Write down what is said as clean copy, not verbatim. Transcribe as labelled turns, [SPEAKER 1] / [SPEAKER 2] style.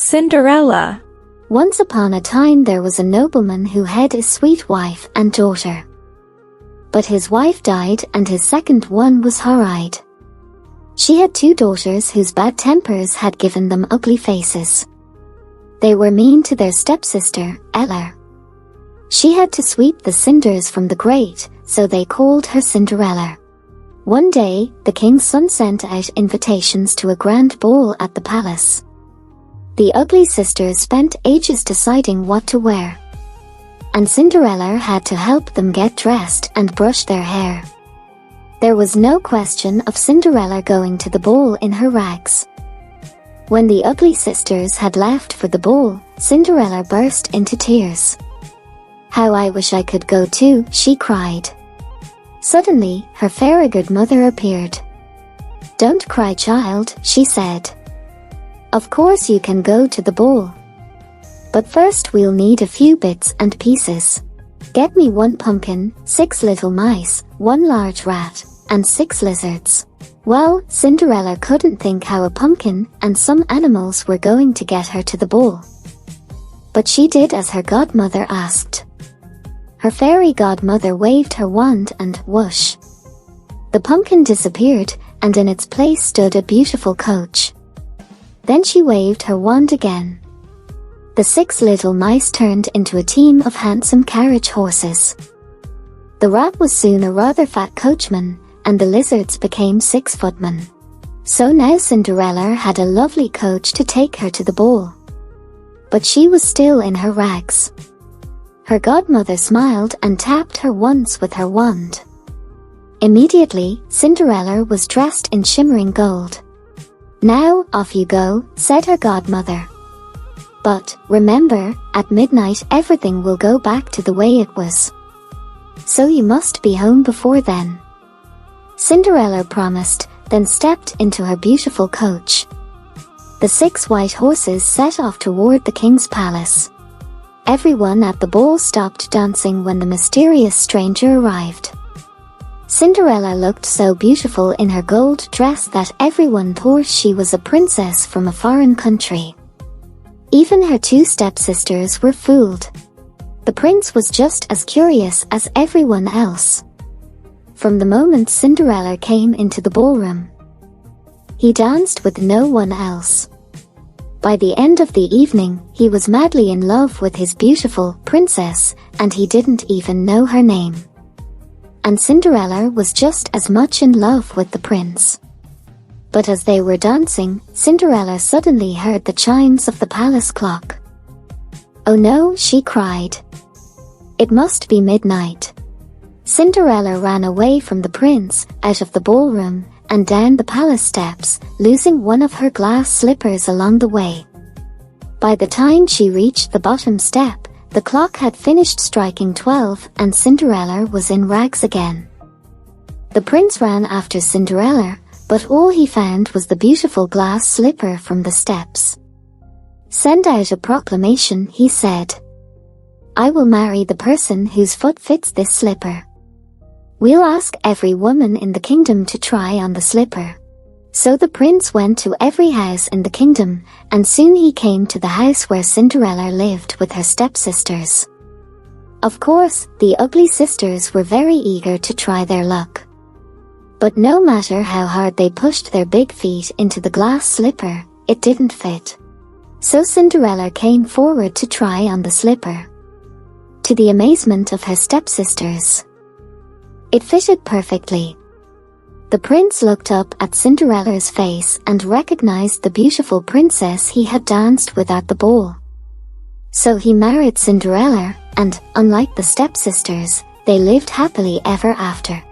[SPEAKER 1] Cinderella.
[SPEAKER 2] Once upon a time there was a nobleman who had a sweet wife and daughter. But his wife died and his second one was horrid. She had two daughters whose bad tempers had given them ugly faces. They were mean to their stepsister, Ella. She had to sweep the cinders from the grate, so they called her Cinderella. One day, the king's son sent out invitations to a grand ball at the palace. The ugly sisters spent ages deciding what to wear, and Cinderella had to help them get dressed and brush their hair. There was no question of Cinderella going to the ball in her rags. When the ugly sisters had left for the ball, Cinderella burst into tears. "How I wish I could go too," she cried. Suddenly, her fairy-good mother appeared. "Don't cry, child," she said. "Of course you can go to the ball. But first we'll need a few bits and pieces. Get me 1 pumpkin, 6 little mice, 1 large rat, and 6 lizards." Well, Cinderella couldn't think how a pumpkin and some animals were going to get her to the ball. But she did as her godmother asked. Her fairy godmother waved her wand and whoosh! The pumpkin disappeared, and in its place stood a beautiful coach. Then she waved her wand again. The 6 little mice turned into a team of handsome carriage horses. The rat was soon a rather fat coachman, and the lizards became 6 footmen. So now Cinderella had a lovely coach to take her to the ball. But she was still in her rags. Her godmother smiled and tapped her once with her wand. Immediately, Cinderella was dressed in shimmering gold. "Now, off you go," said her godmother. "But, remember, at midnight everything will go back to the way it was. So you must be home before then." Cinderella promised, then stepped into her beautiful coach. The 6 white horses set off toward the king's palace. Everyone at the ball stopped dancing when the mysterious stranger arrived. Cinderella looked so beautiful in her gold dress that everyone thought she was a princess from a foreign country. Even her 2 stepsisters were fooled. The prince was just as curious as everyone else. From the moment Cinderella came into the ballroom, he danced with no one else. By the end of the evening, he was madly in love with his beautiful princess, and he didn't even know her name. And Cinderella was just as much in love with the prince. But as they were dancing, Cinderella suddenly heard the chimes of the palace clock. "Oh no," she cried. "It must be midnight." Cinderella ran away from the prince, out of the ballroom, and down the palace steps, losing one of her glass slippers along the way. By the time she reached the bottom step, the clock had finished striking 12 and Cinderella was in rags again. The prince ran after Cinderella, but all he found was the beautiful glass slipper from the steps. "Send out a proclamation," he said. "I will marry the person whose foot fits this slipper. We'll ask every woman in the kingdom to try on the slipper." So the prince went to every house in the kingdom, and soon he came to the house where Cinderella lived with her stepsisters. Of course, the ugly sisters were very eager to try their luck. But no matter how hard they pushed their big feet into the glass slipper, it didn't fit. So Cinderella came forward to try on the slipper. To the amazement of her stepsisters, it fitted perfectly. The prince looked up at Cinderella's face and recognized the beautiful princess he had danced with at the ball. So he married Cinderella, and, unlike the stepsisters, they lived happily ever after.